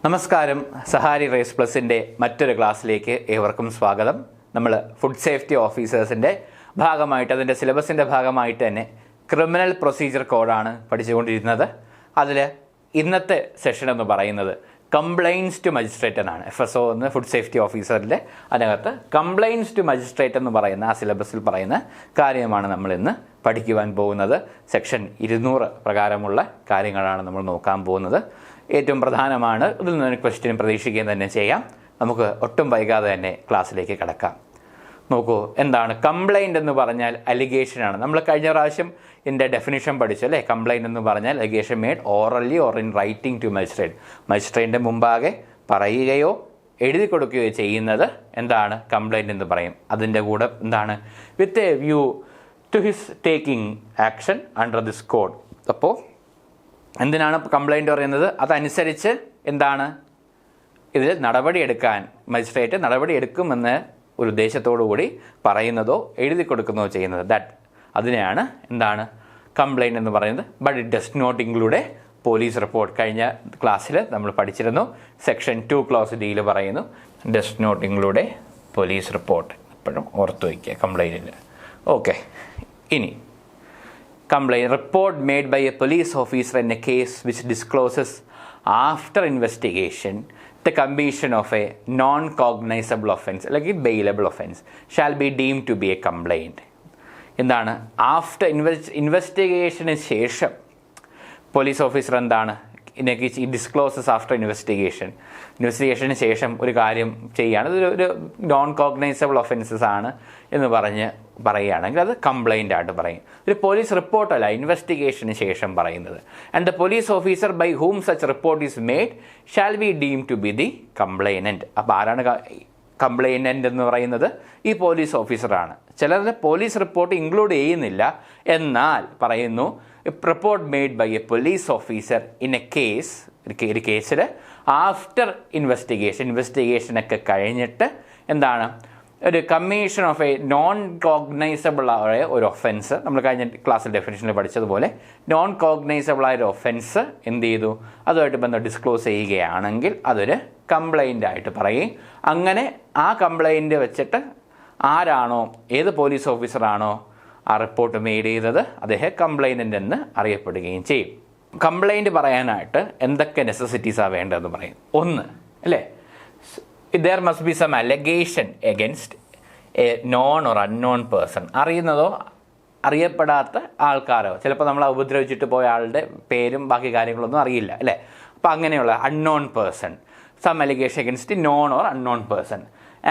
നമസ്കാരം. സഹാരി റേസ് പ്ലസിൻ്റെ മറ്റൊരു ക്ലാസ്സിലേക്ക് ഏവർക്കും സ്വാഗതം. നമ്മൾ ഫുഡ് സേഫ്റ്റി ഓഫീസേഴ്സിൻ്റെ ഭാഗമായിട്ട് അതിൻ്റെ സിലബസിൻ്റെ ഭാഗമായിട്ട് തന്നെ ക്രിമിനൽ പ്രൊസീജിയർ കോഡാണ് പഠിച്ചുകൊണ്ടിരുന്നത്. അതിൽ ഇന്നത്തെ സെഷൻ എന്ന് പറയുന്നത് കംപ്ലയിൻസ് ടു മജിസ്ട്രേറ്റ് എന്നാണ്. FSO എന്ന് ഫുഡ് സേഫ്റ്റി ഓഫീസറിൻ്റെ അതിനകത്ത് കംപ്ലയിൻസ് ടു മജിസ്ട്രേറ്റ് എന്ന് പറയുന്ന ആ സിലബസിൽ പറയുന്ന കാര്യമാണ് നമ്മൾ ഇന്ന് പഠിക്കുവാൻ പോകുന്നത്. സെക്ഷൻ 200 പ്രകാരമുള്ള കാര്യങ്ങളാണ് നമ്മൾ നോക്കാൻ പോകുന്നത്. ഏറ്റവും പ്രധാനമാണ്. ഇതിൽ നിന്ന് ക്വസ്റ്റ്യൻ പ്രതീക്ഷിക്കുകയും തന്നെ ചെയ്യാം. നമുക്ക് ഒട്ടും വൈകാതെ തന്നെ ക്ലാസ്സിലേക്ക് കിടക്കാം. നോക്കൂ, എന്താണ് കംപ്ലൈൻറ്റ് എന്ന് പറഞ്ഞാൽ? അലിഗേഷനാണ്. നമ്മൾ കഴിഞ്ഞ പ്രാവശ്യം ഇതിൻ്റെ ഡെഫിനിഷൻ പഠിച്ചു അല്ലേ? കംപ്ലൈൻറ്റ് എന്ന് പറഞ്ഞാൽ allegation made orally or in writing to magistrate. മജിസ്ട്രേറ്റിൻ്റെ മുമ്പാകെ പറയുകയോ എഴുതി കൊടുക്കുകയോ ചെയ്യുന്നത് എന്താണ്? കംപ്ലൈൻറ്റ് എന്ന് പറയും. അതിൻ്റെ കൂടെ എന്താണ്? With a view to his taking action under this code. അപ്പോൾ എന്തിനാണ് കംപ്ലൈൻറ്റ് പറയുന്നത്? അതനുസരിച്ച് എന്താണ് ഇതിൽ നടപടിയെടുക്കാൻ മജിസ്ട്രേറ്റ് നടപടിയെടുക്കുമെന്ന് ഒരു ഉദ്ദേശത്തോടു കൂടി പറയുന്നതോ എഴുതി കൊടുക്കുന്നതോ ചെയ്യുന്നത്. അതിനെയാണ് എന്താണ് കംപ്ലൈൻറ്റ് എന്ന് പറയുന്നത്. But it does not include a police report. കഴിഞ്ഞ ക്ലാസ്സിൽ നമ്മൾ പഠിച്ചിരുന്നു. സെക്ഷൻ 2 ക്ലോസ് ഡിയിൽ പറയുന്നു does not include a police report. എപ്പോഴും ഓർത്തു വയ്ക്കുക കംപ്ലൈൻറ്റിൽ. ഓക്കെ, ഇനി complaint report made by a police officer in a case which discloses after investigation the commission of a non-cognizable offence like a bailable offence shall be deemed to be a complaint. എന്താണ്? After ഇൻവെസ്റ്റിഗേഷന് ശേഷം police officer എന്താണ് discloses after ഇൻവെസ്റ്റിഗേഷന് ശേഷം ഒരു കാര്യം ചെയ്യുകയാണ്, ഇതൊരു non cognisable offences ആണ് എന്ന് പറയുകയാണെങ്കിൽ അത് കംപ്ലൈൻ്റ് ആയിട്ട് പറയും. ഒരു പോലീസ് റിപ്പോർട്ടല്ല, ഇൻവെസ്റ്റിഗേഷന് ശേഷം പറയുന്നത്. And the police officer by whom such report is made shall be deem to be the complainant. അപ്പോൾ ആരാണ് കംപ്ലൈനൻ്റ് എന്ന് പറയുന്നത്? ഈ പോലീസ് ഓഫീസറാണ്. ചിലരുടെ പോലീസ് റിപ്പോർട്ട് ഇൻക്ലൂഡ് ചെയ്യുന്നില്ല, എന്നാൽ പറയുന്നു report made by a police officer in a case, ഒരു കേസിൽ ആഫ്റ്റർ ഇൻവെസ്റ്റിഗേഷനൊക്കെ കഴിഞ്ഞിട്ട് എന്താണ് ഒരു commission of a non cognizable ആയ ഒരു ഒഫൻസ്, നമ്മൾ കഴിഞ്ഞ ക്ലാസ്സിൽ ഡെഫിനിഷനിൽ പഠിച്ചതുപോലെ നോൺ കോഗ്നൈസബിൾ ആയ ഒരു ഒഫൻസ് എന്ത് ചെയ്തു, അതുമായിട്ട് ബന്ധം ഡിസ്ക്ലോസ് ചെയ്യുകയാണെങ്കിൽ അതൊരു കംപ്ലൈൻ്റ് ആയിട്ട് പറയും. അങ്ങനെ ആ കംപ്ലൈൻറ്റ് വെച്ചിട്ട് ആരാണോ, ഏത് പോലീസ് ഓഫീസറാണോ ആ റിപ്പോർട്ട് മെയ്ഡ് ചെയ്തത് അദ്ദേഹം കംപ്ലൈനൻ്റ് എന്ന് അറിയപ്പെടുകയും ചെയ്യും. കംപ്ലൈൻറ്റ് പറയാനായിട്ട് എന്തൊക്കെ നെസസിറ്റീസാണ് വേണ്ടതെന്ന് പറയും. ഒന്ന് അല്ലേ, there must be some allegation against a known or unknown person. അറിയുന്നതോ അറിയപ്പെടാത്ത ആൾക്കാരോ, ചിലപ്പോൾ നമ്മളെ ഉപദ്രവിച്ചിട്ട് പോയ ആളുടെ പേരും ബാക്കി കാര്യങ്ങളൊന്നും അറിയില്ല അല്ലേ. അപ്പോൾ അങ്ങനെയുള്ള unknown person, some allegation against known or unknown person.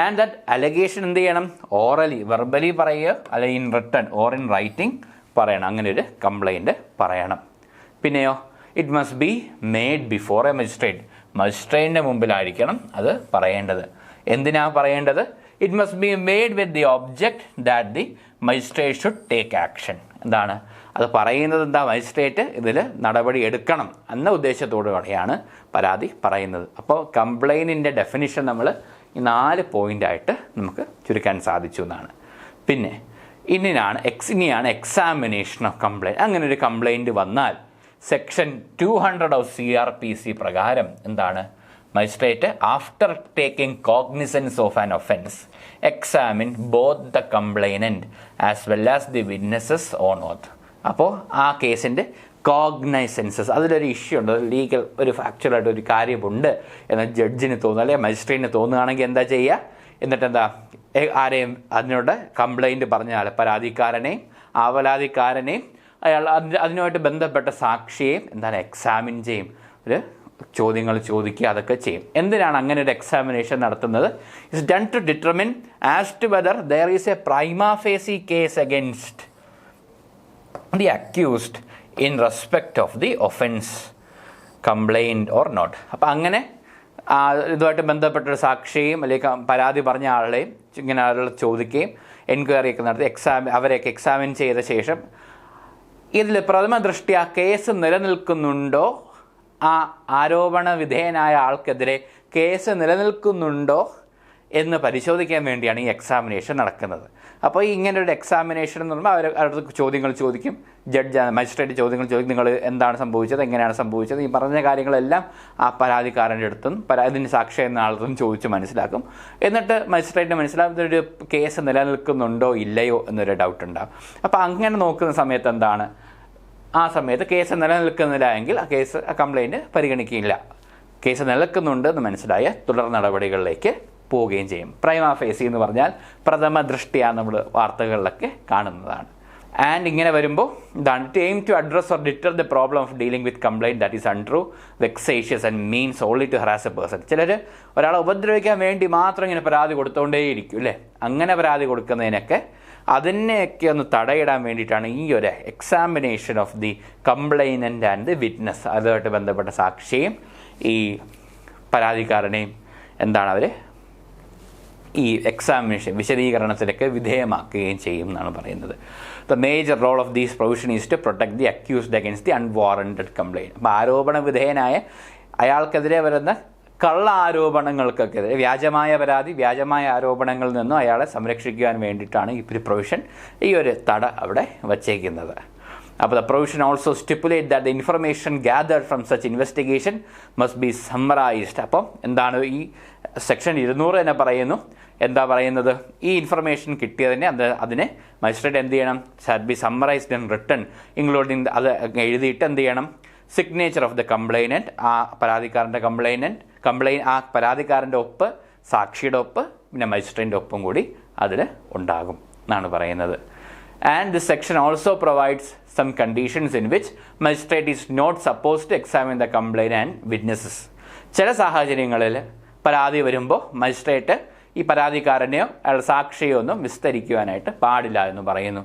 And that allegation എന്ത് ചെയ്യണം? ഓറലി, വെർബലി പറയുക, അല്ലെങ്കിൽ in written or in writing പറയണം. അങ്ങനെ ഒരു കംപ്ലൈൻറ്റ് പറയണം. പിന്നെയോ it must be made before a മജിസ്ട്രേറ്റിൻ്റെ മുമ്പിലായിരിക്കണം അത് പറയേണ്ടത്. എന്തിനാ പറയേണ്ടത്? It must be made with the object that the magistrate should take action. എന്താണ് അത് പറയുന്നത്? എന്താ, മജിസ്ട്രേറ്റ് ഇതിൽ നടപടി എടുക്കണം എന്ന ഉദ്ദേശത്തോടുകൂടെയാണ് പരാതി പറയുന്നത്. അപ്പോൾ കംപ്ലൈൻറ്റിൻ്റെ ഡെഫിനിഷൻ നമ്മൾ ഈ 4 പോയിൻ്റായിട്ട് നമുക്ക് ചുരുക്കാൻ സാധിച്ചു എന്നാണ്. പിന്നെ ഇനിയാണ് എക്സാമിനേഷൻ ഓഫ് കംപ്ലൈൻറ്റ്. അങ്ങനെ ഒരു കംപ്ലൈൻറ്റ് വന്നാൽ സെക്ഷൻ 200 ഓഫ് CRPC പ്രകാരം എന്താണ്, magistrate after taking cognizance of an offence examine both the complainant as well as the witnesses on oath. അപ്പോൾ ആ കേസിൻ്റെ കോഗ്നൈസൻസസ്, അതിലൊരു ഇഷ്യൂ ഉണ്ട്, ലീഗൽ ഒരു ഫാക്ച്വലായിട്ട് ഒരു കാര്യമുണ്ട് എന്ന് ജഡ്ജിന് തോന്നുന്നു അല്ലെങ്കിൽ മജിസ്ട്രേറ്റിന് തോന്നുകയാണെങ്കിൽ എന്താ ചെയ്യുക? എന്നിട്ട് എന്താ ആരെയും അതിനോട് കംപ്ലൈൻറ്റ് പറഞ്ഞാൽ പരാതിക്കാരനെയും ആവലാതിക്കാരനെയും അതിനുമായിട്ട് ബന്ധപ്പെട്ട സാക്ഷിയെയും എന്താണ് എക്സാമിൻ ചെയ്യും, ഒരു ചോദ്യങ്ങൾ ചോദിക്കുക, അതൊക്കെ ചെയ്യും. എന്തിനാണ് അങ്ങനെ ഒരു എക്സാമിനേഷൻ നടത്തുന്നത്? It's done to determine as to whether there is a prima facie case against the accused in respect of the offence complaint or not. അപ്പം അങ്ങനെ ഇതുമായിട്ട് ബന്ധപ്പെട്ടൊരു സാക്ഷിയെയും അല്ലെങ്കിൽ പരാതി പറഞ്ഞ ആളെയും ഇങ്ങനെ ആളുകൾ ചോദിക്കുകയും എൻക്വയറിയൊക്കെ നടത്തി അവരെയൊക്കെ എക്സാമിൻ ചെയ്ത ശേഷം ഇതിൽ പ്രഥമ ദൃഷ്ട്യാ കേസ് നിലനിൽക്കുന്നുണ്ടോ, ആ ആരോപണ വിധേയനായ ആൾക്കെതിരെ കേസ് നിലനിൽക്കുന്നുണ്ടോ എന്ന് പരിശോധിക്കാൻ വേണ്ടിയാണ് ഈ എക്സാമിനേഷൻ നടക്കുന്നത്. അപ്പോൾ ഇങ്ങനൊരു എക്സാമിനേഷൻ എന്ന് പറയുമ്പോൾ അവരുടെ ചോദ്യങ്ങൾ ചോദിക്കും, മജിസ്ട്രേറ്റ് ചോദ്യങ്ങൾ ചോദിക്കും, നിങ്ങൾ എന്താണ് സംഭവിച്ചത്, എങ്ങനെയാണ് സംഭവിച്ചത്, ഈ പറഞ്ഞ കാര്യങ്ങളെല്ലാം ആ പരാതിക്കാരൻ്റെ അടുത്തും ഇതിന് സാക്ഷി എന്ന ആളത്തും ചോദിച്ച് മനസ്സിലാക്കും. എന്നിട്ട് മജിസ്ട്രേറ്റിന് മനസ്സിലാവും ഇതൊരു കേസ് നിലനിൽക്കുന്നുണ്ടോ ഇല്ലയോ എന്നൊരു ഡൗട്ട് ഉണ്ടാകും. അപ്പോൾ അങ്ങനെ നോക്കുന്ന സമയത്ത് എന്താണ്, ആ സമയത്ത് കേസ് നിലനിൽക്കുന്നില്ല എങ്കിൽ ആ കംപ്ലയിൻറ്റ് പരിഗണിക്കില്ല. കേസ് നിലനിൽക്കുന്നുണ്ട് എന്ന് മനസ്സിലായ തുടർ നടപടികളിലേക്ക് പോവുകയും ചെയ്യും. പ്രൈമ ഫേസി എന്ന് പറഞ്ഞാൽ പ്രഥമ ദൃഷ്ടിയാ നമ്മൾ വാർത്തകളിലൊക്കെ കാണുന്നതാണ്. ആൻഡ് ഇങ്ങനെ വരുമ്പോൾ ഇതാണ് to aim to address or deter the problem of dealing with complaint that is untrue, vexatious and means only to harass a person. ചിലർ ഒരാളെ ഉപദ്രവിക്കാൻ വേണ്ടി മാത്രം ഇങ്ങനെ പരാതി കൊടുത്തുകൊണ്ടേയിരിക്കും അല്ലേ. അങ്ങനെ പരാതി കൊടുക്കുന്നതിനൊക്കെ അതിനെയൊക്കെ ഒന്ന് തടയിടാൻ വേണ്ടിയിട്ടാണ് ഈ ഒരു examination of the complainant and the witness, അതുമായിട്ട് ബന്ധപ്പെട്ട സാക്ഷിയും ഈ പരാതിക്കാരനെയും അവർ ഈ എക്സാമിനേഷൻ വിശദീകരണത്തിലൊക്കെ വിധേയമാക്കുകയും ചെയ്യും എന്നാണ് പറയുന്നത്. The major role of these provision is to protect the accused against the unwarranted complaint. അപ്പോൾ ആരോപണ വിധേയനായ അയാൾക്കെതിരെ വരുന്ന കള്ള ആരോപണങ്ങൾക്കെതിരെ വ്യാജമായ പരാതി, വ്യാജമായ ആരോപണങ്ങളിൽ നിന്നും അയാളെ സംരക്ഷിക്കുവാൻ വേണ്ടിയിട്ടാണ് ഈ പ്രൊവിഷൻ, ഈ ഒരു തട അവിടെ വച്ചേക്കുന്നത്. അപ്പോൾ the provision also stipulate that the information gathered from such investigation must be summarised. അപ്പം എന്താണ് ഈ സെക്ഷൻ 200 തന്നെ പറയുന്നു, എന്താ പറയുന്നത്, ഈ ഇൻഫർമേഷൻ കിട്ടിയതിനെ അതിനെ മജിസ്ട്രേറ്റ് എന്ത് ചെയ്യണം, shall be summarized in written including അത് എഴുതിയിട്ട് എന്ത് ചെയ്യണം, സിഗ്നേച്ചർ ഓഫ് ദ കംപ്ലൈനൻറ്റ്, ആ പരാതിക്കാരൻ്റെ ആ പരാതിക്കാരൻ്റെ ഒപ്പ്, സാക്ഷിയുടെ ഒപ്പ്, പിന്നെ മജിസ്ട്രേറ്റിൻ്റെ ഒപ്പും കൂടി അതിൽ ഉണ്ടാകും എന്നാണ് പറയുന്നത്. And this section also provides some conditions in which magistrate is not suppose to examine the complaint and witnesses. ചില സാഹചര്യങ്ങളിൽ പരാതി വരുമ്പോൾ മജിസ്ട്രേറ്റ് ഈ പരാതിക്കാരനെയോ അയാളുടെ സാക്ഷിയോ ഒന്നും വിസ്തരിക്കുവാനായിട്ട് പാടില്ല എന്ന് പറയുന്നു.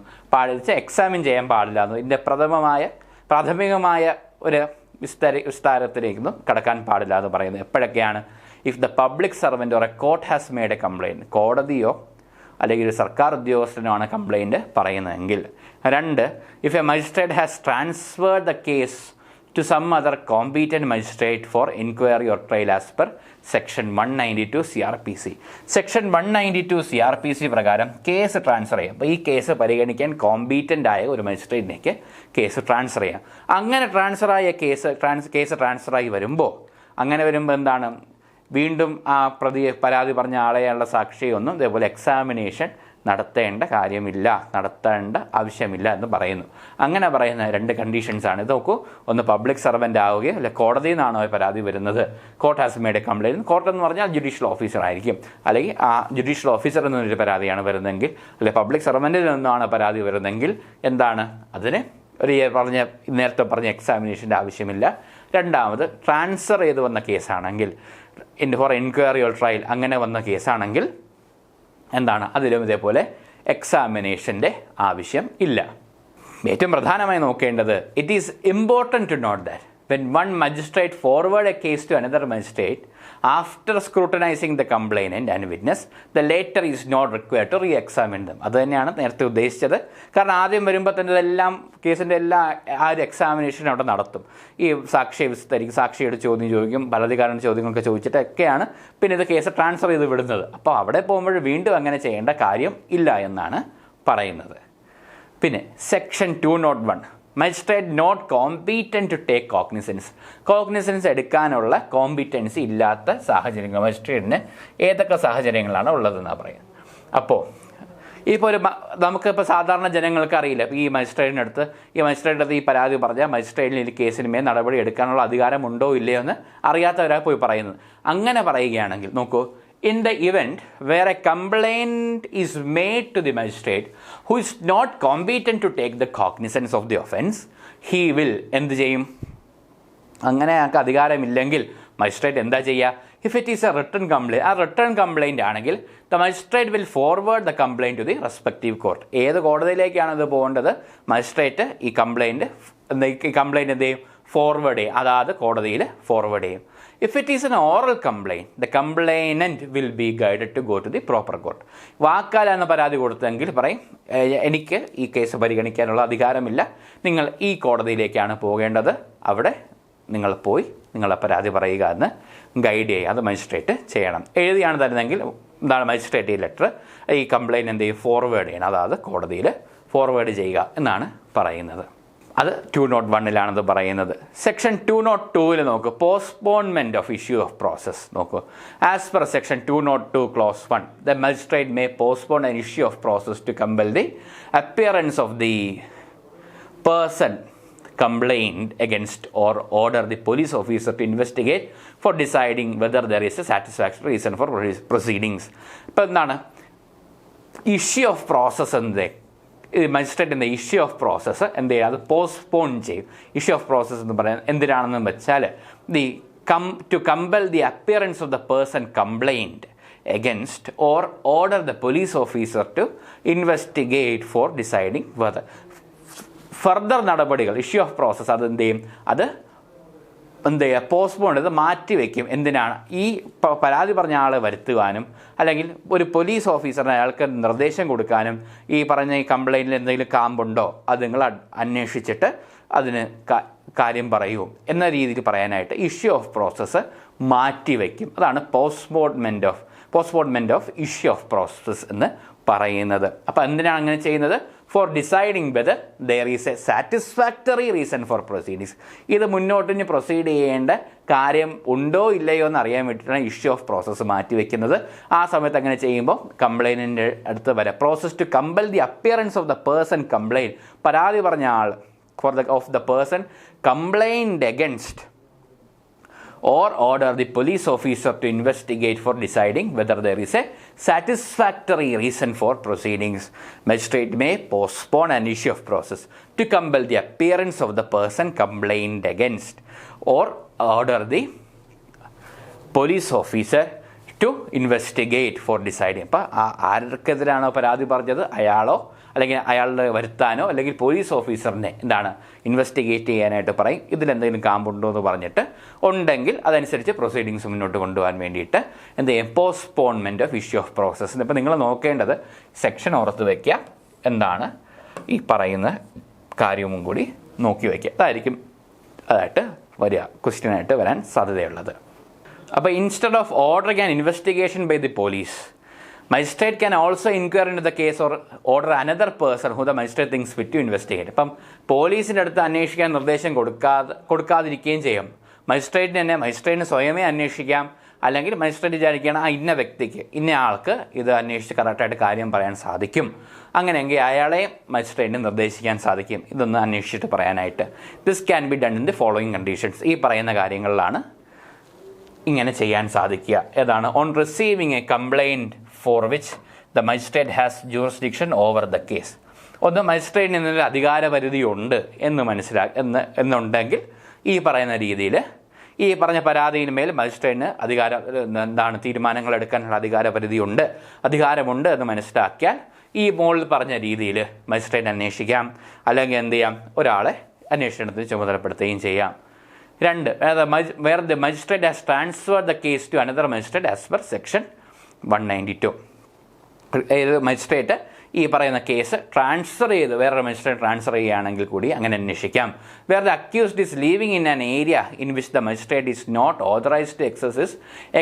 എക്സാമിൻ ചെയ്യാൻ പാടില്ല എന്ന്, ഇതിൻ്റെ പ്രാഥമികമായ ഒരു വിസ്താരത്തിലേക്കൊന്നും കടക്കാൻ പാടില്ല എന്ന് പറയുന്നത് എപ്പോഴൊക്കെയാണ്, if the public servant or a court has made a complaint, കോടതിയോ അല്ലെങ്കിൽ ഒരു സർക്കാർ ഉദ്യോഗസ്ഥനോ ആണ് കംപ്ലയിൻറ്റ് പറയുന്നതെങ്കിൽ. 2, if a magistrate has transferred the case to some other competent magistrate for enquiry or trial as per section 192 CRPC. Section 192 CRPC പ്രകാരം case transfer ചെയ്യാം. അപ്പോൾ ഈ കേസ് പരിഗണിക്കാൻ കോമ്പീറ്റൻ്റ് ആയ ഒരു മജിസ്ട്രേറ്റിലേക്ക് കേസ് ട്രാൻസ്ഫർ ചെയ്യാം. അങ്ങനെ കേസ് ട്രാൻസ്ഫറായി വരുമ്പോൾ എന്താണ്, വീണ്ടും ആ പരാതി പറഞ്ഞ ആളെയുള്ള സാക്ഷിയൊന്നും ഇതേപോലെ എക്സാമിനേഷൻ നടത്തേണ്ട ആവശ്യമില്ല എന്ന് പറയുന്നു. അങ്ങനെ പറയുന്ന 2 കണ്ടീഷൻസാണ്. ഇത് നോക്കൂ, ഒന്ന് പബ്ലിക് സർവൻ്റ് ആവുകയോ അല്ലെ കോടതിയിൽ നിന്നാണോ പരാതി വരുന്നത്, court has made a complaint, court എന്ന് പറഞ്ഞാൽ ജുഡീഷ്യൽ ഓഫീസർ ആയിരിക്കും, അല്ലെങ്കിൽ ആ ജുഡീഷ്യൽ ഓഫീസറിൽ നിന്നൊരു പരാതിയാണ് വരുന്നതെങ്കിൽ, അല്ലെ പബ്ലിക് സർവൻറ്റിൽ നിന്നാണ് പരാതി വരുന്നതെങ്കിൽ അതിന് നേരത്തെ പറഞ്ഞ എക്സാമിനേഷൻ്റെ ആവശ്യമില്ല. രണ്ടാമത് ട്രാൻസ്ഫർ ചെയ്ത് വന്ന കേസാണെങ്കിൽ, ഫോർ എൻക്വയറി ഓർ ട്രയൽ അങ്ങനെ വന്ന കേസാണെങ്കിൽ അതിലും ഇതേപോലെ എക്സാമിനേഷൻ്റെ ആവശ്യം ഇല്ല. ഏറ്റവും പ്രധാനമായി നോക്കേണ്ടത്, it is important to note that when one magistrate forward a case to another magistrate after scrutinizing the complainant and witness, the latter is not required to re-examine them. അത് തന്നെയാണ് നേരത്തെ ഉദ്ദേശിച്ചത്. കാരണം ആദ്യം വരുമ്പോൾ തന്നെ ഇതെല്ലാം കേസിൻ്റെ ആ ഒരു എക്സാമിനേഷൻ അവിടെ നടത്തും. ഈ സാക്ഷിയുടെ ചോദ്യം ചോദിക്കും, പരാതിക്കാരൻ്റെ ചോദ്യങ്ങളൊക്കെ ചോദിച്ചിട്ടൊക്കെയാണ് പിന്നെ ഇത് കേസ് ട്രാൻസ്ഫർ ചെയ്ത് വിടുന്നത്. അപ്പോൾ അവിടെ പോകുമ്പോൾ വീണ്ടും അങ്ങനെ ചെയ്യേണ്ട കാര്യം ഇല്ല എന്നാണ് പറയുന്നത്. പിന്നെ section 201, magistrate not competent to take cognizance എടുക്കാനുള്ള കോമ്പീറ്റൻസി ഇല്ലാത്ത സാഹചര്യങ്ങൾ മജിസ്ട്രേറ്റിന് ഏതൊക്കെ സാഹചര്യങ്ങളാണ് ഉള്ളതെന്നാണ് പറയുന്നത്. അപ്പോൾ ഇപ്പോൾ നമുക്കിപ്പോൾ സാധാരണ ജനങ്ങൾക്ക് അറിയില്ല, ഈ മജിസ്ട്രേറ്റിനടുത്ത് ഈ പരാതി പറഞ്ഞാൽ മജിസ്ട്രേറ്റിന് ഈ കേസിനുമേൽ നടപടി എടുക്കാനുള്ള അധികാരമുണ്ടോ ഇല്ലയോ എന്ന് അറിയാത്തവരാണ് പോയി പറയുന്നത്. അങ്ങനെ പറയുകയാണെങ്കിൽ നോക്കൂ, in the event where a complaint is made to the magistrate who is not competent to take the cognizance of the offence, he will എന്ത് ചെയ്യും, അങ്ങനെ ആൾക്ക് അധികാരമില്ലെങ്കിൽ മജിസ്ട്രേറ്റ് എന്താ ചെയ്യുക, if it is a return complaint, ആ return complaint ആണെങ്കിൽ the magistrate will forward the complaint to the respective court. ഏത് കോടതിയിലേക്കാണ് ഇത് പോകേണ്ടത്, മജിസ്ട്രേറ്റ് ഈ കംപ്ലയിൻറ്റ് എന്ത് ചെയ്യും, ഫോർവേഡ് ചെയ്യും, അതാത് കോടതിയിൽ ഫോർവേഡ് ചെയ്യും. If it is an oral complaint, the complainant will be guided to go to the proper court. വാക്കാലാണ് പരാതി കൊടുത്തെങ്കിൽ പറയും, എനിക്ക് ഈ കേസ് പരിഗണിക്കാനുള്ള അധികാരമില്ല, നിങ്ങൾ ഈ കോടതിയിലേക്കാണ് പോകേണ്ടത്, അവിടെ നിങ്ങൾ പോയി നിങ്ങളെ പരാതി പറയുക എന്ന് ഗൈഡ് ചെയ്യുക. അത് മജിസ്ട്രേറ്റ് ചെയ്യണം. എഴുതിയാണ് തരുന്നതെങ്കിൽ എന്താണ് മജിസ്ട്രേറ്റ് ഈ ലെറ്റർ ഈ കംപ്ലയിൻറ്റ് എന്ത് ചെയ്യും ഫോർവേഡ് ചെയ്യണം, അതായത് കോടതിയിൽ ഫോർവേഡ് ചെയ്യുക എന്നാണ് പറയുന്നത്. അത് 201 പറയുന്നത്. സെക്ഷൻ 202 നോക്കൂ, postponement of issue of process നോക്കൂ. As per section 202 clause 1 the magistrate may postpone an issue of process to compel the appearance of the person complained against or order the police officer to investigate for deciding whether there is a satisfactory reason for proceedings. ഇപ്പോൾ എന്താണ് issue of process എന്ത് മജിസ്ട്രേറ്റിൻ്റെ issue of process എന്ത് ചെയ്യുക, അത് postpone ചെയ്യും. Issue of process എന്ന് പറയാൻ എന്തിനാണെന്ന് വെച്ചാൽ to compel the appearance of the person complaint against or order the police officer to investigate for deciding whether further നടപടികൾ ഇഷ്യൂ ഓഫ് പ്രോസസ്സ് അത് എന്ത് ചെയ്യും, അത് എന്ത് ചെയ്യുക പോസ്റ്റ്പോൺ ചെയ്ത് മാറ്റിവെക്കും. എന്തിനാണ് ഈ പരാതി പറഞ്ഞ ആളെ വരുത്തുവാനും അല്ലെങ്കിൽ ഒരു പോലീസ് ഓഫീസറിന് അയാൾക്ക് നിർദ്ദേശം കൊടുക്കാനും ഈ പറഞ്ഞ ഈ കംപ്ലയിൻറ്റിൽ എന്തെങ്കിലും കാമ്പുണ്ടോ അത് നിങ്ങൾ അന്വേഷിച്ചിട്ട് അതിന് കാര്യം പറയൂ എന്ന രീതിയിൽ പറയാനായിട്ട് ഇഷ്യൂ ഓഫ് പ്രോസസ്സ് മാറ്റിവെക്കും. അതാണ് postponement of issue of process എന്ന് പറയുന്നത്. അപ്പോൾ എന്തിനാണ് അങ്ങനെ ചെയ്യുന്നത്? For deciding whether there is a satisfactory reason for proceedings. ഇത് മുന്നോട്ടിന് പ്രൊസീഡ് ചെയ്യേണ്ട കാര്യം ഉണ്ടോ ഇല്ലയോ എന്ന് അറിയാൻ വേണ്ടിയിട്ടാണ് ഇഷ്യൂ ഓഫ് പ്രോസസ്സ് മാറ്റിവെക്കുന്നത്. ആ സമയത്ത് അങ്ങനെ ചെയ്യുമ്പോൾ കംപ്ലൈൻറ്റിൻ്റെ അടുത്ത് വരെ process to compel the appearance of the person complain, പരാതി പറഞ്ഞ ആൾ of the person complained against or order the police officer to investigate for deciding whether there is a satisfactory reason for proceedings. Magistrate may postpone an issue of process to compel the appearance of the person complained against or order the police officer to investigate for deciding. അപ്പോൾ ആർക്കെതിരാണോ പരാതി പറഞ്ഞത് അയാളോ അല്ലെങ്കിൽ അയാളുടെ വരുത്താനോ അല്ലെങ്കിൽ police ഓഫീസറിനെ എന്താണ് investigate ചെയ്യാനായിട്ട് പറയും. ഇതിലെന്തെങ്കിലും കാമ്പുണ്ടോ എന്ന് പറഞ്ഞിട്ട് ഉണ്ടെങ്കിൽ അതനുസരിച്ച് പ്രൊസീഡിങ്സ് മുന്നോട്ട് കൊണ്ടുപോകാൻ വേണ്ടിയിട്ട് എന്ത് ചെയ്യും, postponement of issue of process. ഇപ്പോൾ നിങ്ങൾ നോക്കേണ്ടത് സെക്ഷൻ ഓർത്ത് വയ്ക്കുക, എന്താണ് ഈ പറയുന്ന കാര്യവും കൂടി നോക്കി വയ്ക്കുക. അതായിട്ട് വരിക ക്വസ്റ്റ്യനായിട്ട് വരാൻ സാധ്യതയുള്ളത്. അപ്പോൾ instead of ordering an investigation by the police, magistrate can also inquire into the case or order another person who the magistrate thinks fit to investigate. അപ്പം പോലീസിൻ്റെ അടുത്ത് അന്വേഷിക്കാൻ നിർദ്ദേശം കൊടുക്കാതിരിക്കുകയും ചെയ്യും. മജിസ്ട്രേറ്റിന് സ്വയമേ അന്വേഷിക്കാം, അല്ലെങ്കിൽ മജിസ്ട്രേറ്റ് വിചാരിക്കുകയാണ് ഇന്ന വ്യക്തിക്ക് ഇന്ന ആൾക്ക് ഇത് അന്വേഷിച്ച് കറക്റ്റായിട്ട് കാര്യം പറയാൻ സാധിക്കും, അങ്ങനെയെങ്കിൽ അയാളെ മജിസ്ട്രേറ്റിന് നിർദ്ദേശിക്കാൻ സാധിക്കും ഇതൊന്ന് അന്വേഷിച്ചിട്ട് പറയാനായിട്ട്. This can be done in the following conditions. ഈ പറയുന്ന കാര്യങ്ങളിലാണ് ഇങ്ങനെ ചെയ്യാൻ സാധിക്കുക. ഏതാണ്? On receiving a complaint for which the magistrate has jurisdiction over the case. ഒന്ന് മജിസ്ട്രേറ്റിന് ഇതിനൊരു അധികാരപരിധി ഉണ്ട് എന്നുണ്ടെങ്കിൽ ഈ പറയുന്ന രീതിയിൽ ഈ പറഞ്ഞ പരാതിയിന്മേൽ മജിസ്ട്രേറ്റിന് തീരുമാനങ്ങൾ എടുക്കാനുള്ള അധികാരമുണ്ട് എന്ന് മനസ്സിലാക്കിയാൽ ഈ മുകളിൽ പറഞ്ഞ രീതിയിൽ മജിസ്ട്രേറ്റ് അന്വേഷിക്കാം, അല്ലെങ്കിൽ എന്ത് ചെയ്യാം, ഒരാളെ അന്വേഷണത്തിന് ചുമതലപ്പെടുത്തുകയും ചെയ്യാം. 2, where the magistrate has transferred the case to another magistrate as per section 192. Magistrate ഈ പറയുന്ന കേസ് ട്രാൻസ്ഫർ ചെയ്ത് വേറൊരു മജിസ്ട്രേറ്റ് ട്രാൻസ്ഫർ ചെയ്യുകയാണെങ്കിൽ കൂടി അങ്ങനെ അന്വേഷിക്കാം. Where the accused is living in an area in which the magistrate is not authorised to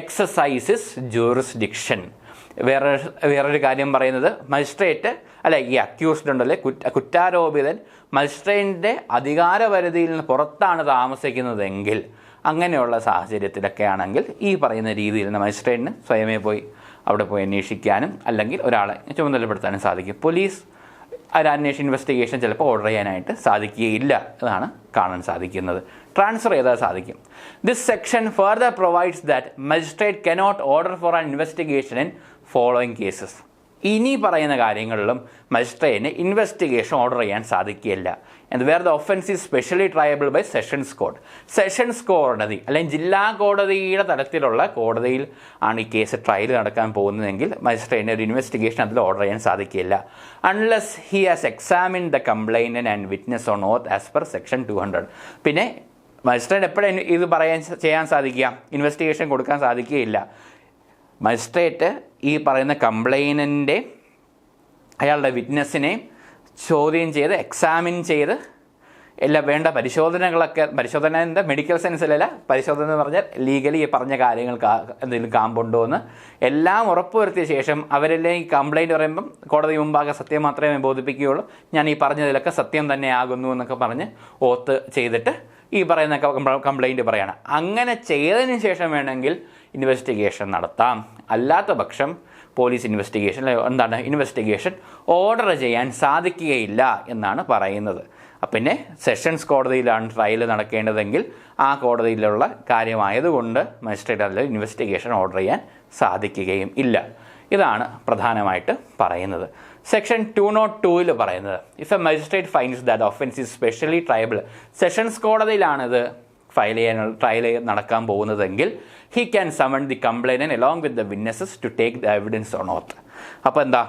exercises jurisdiction. വേറൊരു കാര്യം പറയുന്നത്, മജിസ്ട്രേറ്റ് ഈ അക്യൂസ്ഡ് ഉണ്ടല്ലേ കുറ്റാരോപിതൻ മജിസ്ട്രേറ്റിൻ്റെ അധികാരപരിധിയിൽ നിന്ന് പുറത്താണ് താമസിക്കുന്നതെങ്കിൽ അങ്ങനെയുള്ള സാഹചര്യത്തിലൊക്കെ ആണെങ്കിൽ ഈ പറയുന്ന രീതിയിൽ മജിസ്ട്രേറ്റിന് സ്വയമേ അവിടെ പോയി അന്വേഷിക്കാനും അല്ലെങ്കിൽ ഒരാളെ ചുമതലപ്പെടുത്താനും സാധിക്കും. പോലീസ് ഇൻവെസ്റ്റിഗേഷൻ ചിലപ്പോൾ ഓർഡർ ചെയ്യാനായിട്ട് സാധിക്കുകയില്ല എന്നാണ് കാണാൻ സാധിക്കുന്നത്. ട്രാൻസ്ഫർ ചെയ്താൽ സാധിക്കും. This section further provides that magistrate cannot order for an investigation in following cases. ഇനി പറയുന്ന കാര്യങ്ങളിലും മജിസ്ട്രേറ്റിന് ഇൻവെസ്റ്റിഗേഷൻ ഓർഡർ ചെയ്യാൻ സാധിക്കുകയില്ല. And where the offence is specially triable by sessions കോടതി അല്ലെങ്കിൽ ജില്ലാ കോടതിയുടെ തലത്തിലുള്ള കോടതിയിൽ ആണ് ഈ കേസ് ട്രയൽ നടക്കാൻ പോകുന്നതെങ്കിൽ മജിസ്ട്രേറ്റിന് ഒരു ഇൻവെസ്റ്റിഗേഷൻ അതിൽ ഓർഡർ ചെയ്യാൻ സാധിക്കില്ല. Unless he has examined the complainant and witness on oath as per section 200. പിന്നെ മജിസ്ട്രേറ്റ് എപ്പോഴും ഇത് ചെയ്യാൻ സാധിക്കുക, ഇൻവെസ്റ്റിഗേഷൻ കൊടുക്കാൻ സാധിക്കുകയില്ല. മജിസ്ട്രേറ്റ് ഈ പറയുന്ന കംപ്ലൈനൻ്റെ അയാളുടെ വിറ്റ്നസ്സിനെ ചോദ്യം ചെയ്ത് എക്സാമിൻ ചെയ്ത് എല്ലാ വേണ്ട പരിശോധനകളൊക്കെ, പരിശോധന എന്താ മെഡിക്കൽ സെൻസിലല്ല, പരിശോധന എന്ന് പറഞ്ഞാൽ മെഡിക്കൽ സെൻസിലല്ല, പരിശോധന എന്ന് പറഞ്ഞാൽ ലീഗലി ഈ പറഞ്ഞ കാര്യങ്ങൾക്ക് എന്തെങ്കിലും കാമ്പുണ്ടോ എന്ന് എല്ലാം ഉറപ്പുവരുത്തിയ ശേഷം അവരെല്ലാം ഈ കംപ്ലയിൻറ്റ് പറയുമ്പം കോടതി മുമ്പാകെ സത്യം മാത്രമേ ബോധിപ്പിക്കുകയുള്ളൂ, ഞാൻ ഈ പറഞ്ഞതിലൊക്കെ സത്യം തന്നെ ആകുന്നു എന്നൊക്കെ പറഞ്ഞ് ഓത്ത് ചെയ്തിട്ട് ഈ പറയുന്ന കംപ്ലയിൻറ്റ് പറയണം. അങ്ങനെ ചെയ്തതിന് ശേഷം വേണമെങ്കിൽ ഇൻവെസ്റ്റിഗേഷൻ നടത്താം. അല്ലാത്ത പക്ഷം പോലീസ് ഇൻവെസ്റ്റിഗേഷൻ ഓർഡർ ചെയ്യാൻ സാധിക്കുകയില്ല എന്നാണ് പറയുന്നത്. പിന്നെ സെഷൻസ് കോടതിയിലാണ് ട്രയൽ നടക്കേണ്ടതെങ്കിൽ ആ കോടതിയിലുള്ള കാര്യമായതുകൊണ്ട് മജിസ്ട്രേറ്റ് അതിൽ ഇൻവെസ്റ്റിഗേഷൻ ഓർഡർ ചെയ്യാൻ സാധിക്കുകയും ഇല്ല. ഇതാണ് പ്രധാനമായിട്ട് പറയുന്നത്. സെക്ഷൻ 202 പറയുന്നത്, if a magistrate finds that offence is specially triable, sessions കോടതിയിലാണിത് ട്രയൽ നടക്കാൻ പോകുന്നതെങ്കിൽ he can summon the complainant along with the witnesses to take the evidence on oath. അപ്പോൾ എന്താ,